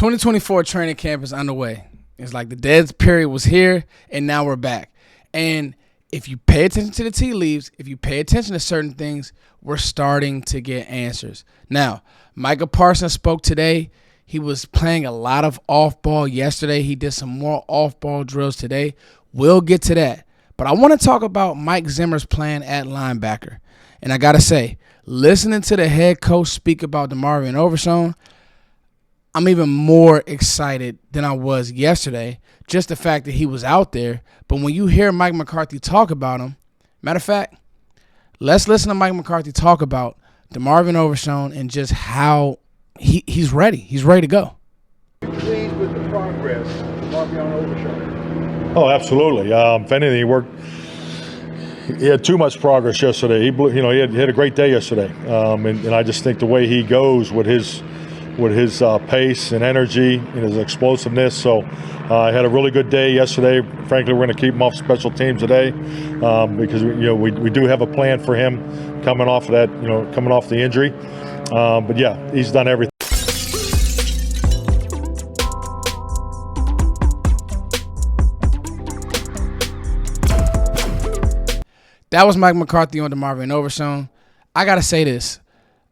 2024 training camp is underway. It's like the dead period was here, and now we're back. And if you pay attention to the tea leaves, if you pay attention to certain things, we're starting to get answers. Now, Micah Parsons spoke today. He was playing a lot of off-ball yesterday. He did some more off-ball drills today. We'll get to that. But I want to talk about Mike Zimmer's plan at linebacker. And I got to say, listening to the head coach speak about DeMarvion Overshown, I'm even more excited than I was yesterday. Just the fact that he was out there. But when you hear Mike McCarthy talk about him, matter of fact, let's listen to Mike McCarthy talk about DeMarvion Overshown and just how he's ready. He's ready to go. Pleased with the progress of Marshawn Overshown. Oh, absolutely. If anything, he had too much progress yesterday. He had a great day yesterday, and I just think the way he goes with his pace and energy and his explosiveness. So I had a really good day yesterday. Frankly, we're going to keep him off special teams today because we do have a plan for him coming off of that, coming off the injury. But yeah, he's done everything. That was Mike McCarthy on DeMarvion Overshown. I got to say this.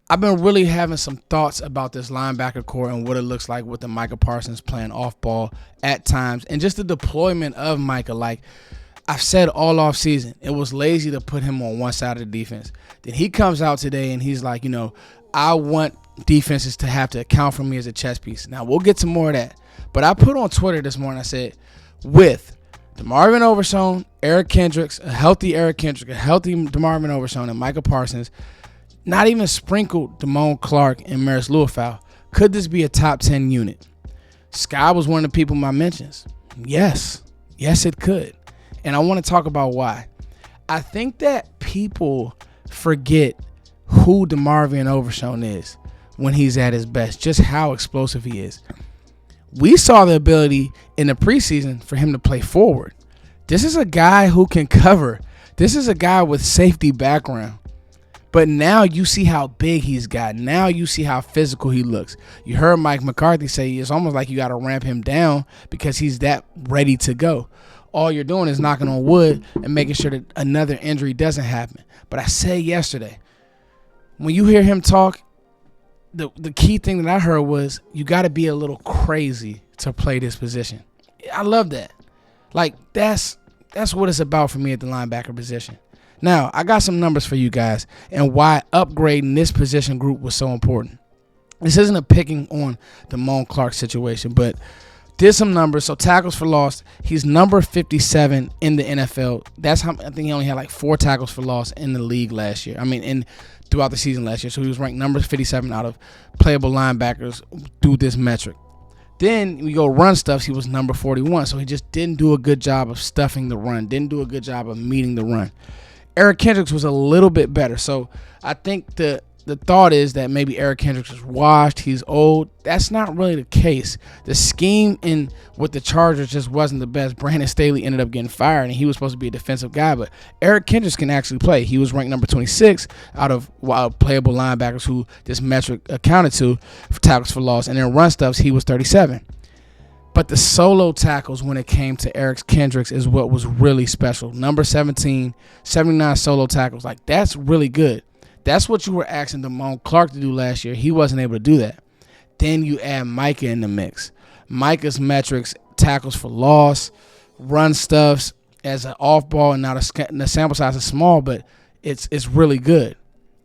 I've been really having some thoughts about this linebacker core and what it looks like with the Micah Parsons playing off ball at times and just the deployment of Micah. Like I've said all off season, it was lazy to put him on one side of the defense. Then he comes out today and he's like, I want defenses to have to account for me as a chess piece. Now, we'll get to more of that. But I put on Twitter this morning, I said, with DeMarvion Overshown, Eric Kendricks, a healthy Eric Kendricks, a healthy DeMarvion Overshown, and Micah Parsons, not even sprinkled Damone Clark and Maris Luafau, could this be a top 10 unit? Sky was one of the people in my mentions. Yes, it could. And I want to talk about why. I think that people forget who DeMarvion Overshown is when he's at his best, just how explosive he is. We saw the ability in the preseason for him to play forward. This is a guy who can cover. This is a guy with safety background. But now you see how big he's got. Now you see how physical he looks. You heard Mike McCarthy say it's almost like you got to ramp him down because he's that ready to go. All you're doing is knocking on wood and making sure that another injury doesn't happen. But I said yesterday, when you hear him talk, the key thing that I heard was you got to be a little crazy to play this position. I love that. Like, that's what it's about for me at the linebacker position. Now, I got some numbers for you guys and why upgrading this position group was so important. This isn't a picking on the Damone Clark situation, but did some numbers. So tackles for loss, he's number 57 in the NFL. That's how I think he only had like 4 tackles for loss in the league last year. Throughout the season last year. So he was ranked number 57 out of playable linebackers through this metric. Then we go run stuffs, he was number 41. So he just didn't do a good job of stuffing the run, didn't do a good job of meeting the run. Eric Kendricks was a little bit better. So I think the thought is that maybe Eric Kendricks is washed, he's old. That's not really the case. The scheme with the Chargers just wasn't the best. Brandon Staley ended up getting fired, and he was supposed to be a defensive guy, but Eric Kendricks can actually play. He was ranked number 26 out of playable linebackers who this metric accounted to for tackles for loss, and then run stuffs, he was 37. But the solo tackles when it came to Eric Kendricks is what was really special. Number 17, 79 solo tackles. Like, that's really good. That's what you were asking Damone Clark to do last year. He wasn't able to do that. Then you add Micah in the mix. Micah's metrics, tackles for loss, run stuffs as an off ball, and now the sample size is small, but it's really good.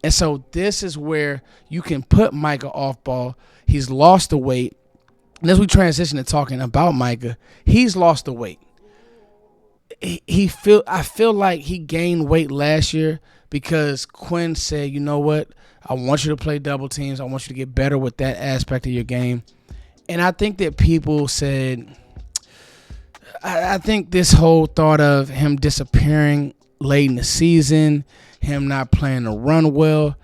And so this is where you can put Micah off ball. He's lost the weight. And as we transition to talking about Micah, he's lost the weight. I feel like he gained weight last year because Quinn said, you know what, I want you to play double teams. I want you to get better with that aspect of your game. And I think that people said, I think this whole thought of him disappearing late in the season, him not playing the run well,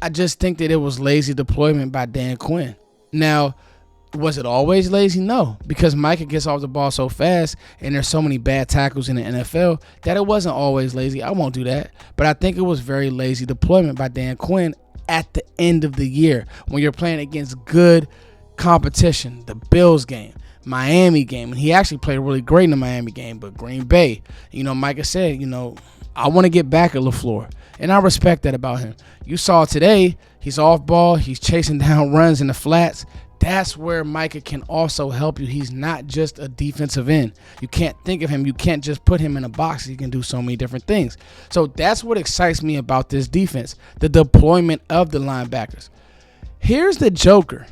I just think that it was lazy deployment by Dan Quinn. Now, was it always lazy? No, because Micah gets off the ball so fast and there's so many bad tackles in the NFL that it wasn't always lazy. I won't do that. But I think it was very lazy deployment by Dan Quinn at the end of the year when you're playing against good competition, the Bills game, Miami game, and he actually played really great in the Miami game, but Green Bay, Micah said, I want to get back at LaFleur, and I respect that about him. You saw today, he's off ball, he's chasing down runs in the flats. That's where Micah can also help you. He's not just a defensive end. You can't think of him. You can't just put him in a box. He can do so many different things. So that's what excites me about this defense, the deployment of the linebackers. Here's the joker.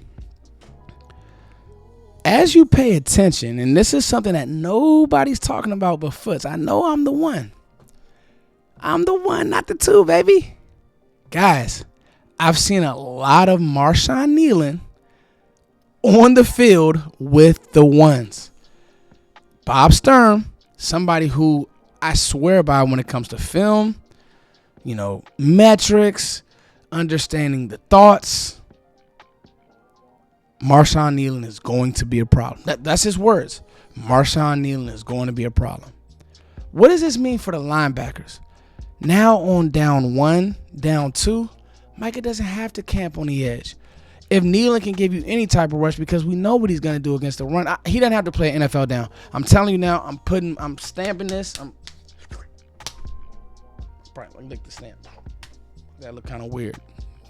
As you pay attention, and this is something that nobody's talking about but Foots. I know I'm the one. I'm the one, not the two, baby. Guys, I've seen a lot of Marshawn Kneeland on the field with the ones. Bob Sturm, somebody who I swear by when it comes to film, metrics, understanding the thoughts. Marshawn Kneeland is going to be a problem. That's his words. Marshawn Kneeland is going to be a problem. What does this mean for the linebackers? Now on down 1, down 2, Micah doesn't have to camp on the edge. If Kneeland can give you any type of rush, because we know what he's going to do against the run, he doesn't have to play NFL down. I'm telling you now, I'm stamping this. Let me lick the stamp. That looked kind of weird.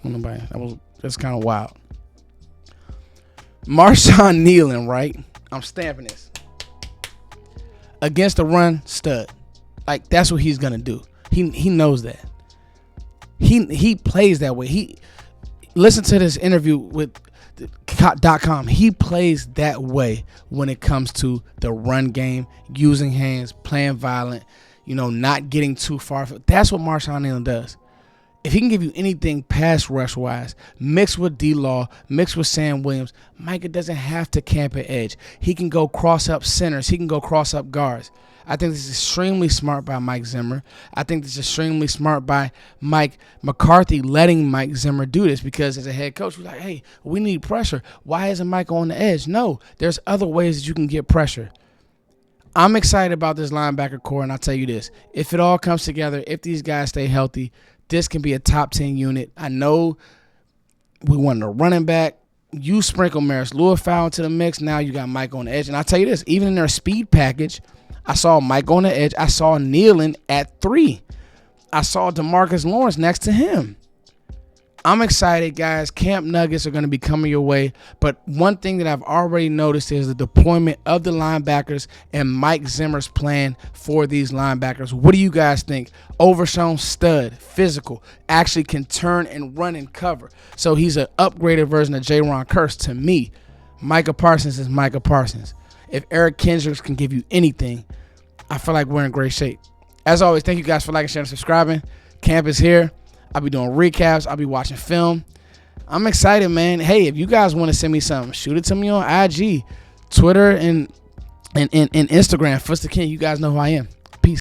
That's kind of wild. Marshawn Kneeland, right? I'm stamping this. Against the run, stud. Like, that's what he's going to do. He knows that. He plays that way. Listen to this interview with .com. He plays that way when it comes to the run game, using hands, playing violent, not getting too far. That's what Marshawn Kneeland does. If he can give you anything pass rush wise, mixed with D-Law, mixed with Sam Williams, Micah doesn't have to camp at edge. He can go cross up centers. He can go cross up guards. I think this is extremely smart by Mike Zimmer. I think this is extremely smart by Mike McCarthy letting Mike Zimmer do this, because as a head coach, we're like, hey, we need pressure. Why isn't Mike on the edge? No, there's other ways that you can get pressure. I'm excited about this linebacker core, and I'll tell you this. If it all comes together, if these guys stay healthy, this can be a top 10 unit. I know we wanted a running back. You sprinkle Maris Lewis-Fowl into the mix. Now you got Mike on the edge. And I'll tell you this, even in their speed package, I saw Mike on the edge. I saw Kneeland at 3. I saw DeMarcus Lawrence next to him. I'm excited, guys. Camp nuggets are going to be coming your way. But one thing that I've already noticed is the deployment of the linebackers and Mike Zimmer's plan for these linebackers. What do you guys think? Overshown, stud, physical, actually can turn and run and cover. So he's an upgraded version of Jaron Kearse to me. Micah Parsons is Micah Parsons. If Eric Kendricks can give you anything, I feel like we're in great shape. As always, thank you guys for liking, sharing, and subscribing. Camp is here. I'll be doing recaps. I'll be watching film. I'm excited, man. Hey, if you guys want to send me something, shoot it to me on IG, Twitter, and Instagram. First the King, you guys know who I am.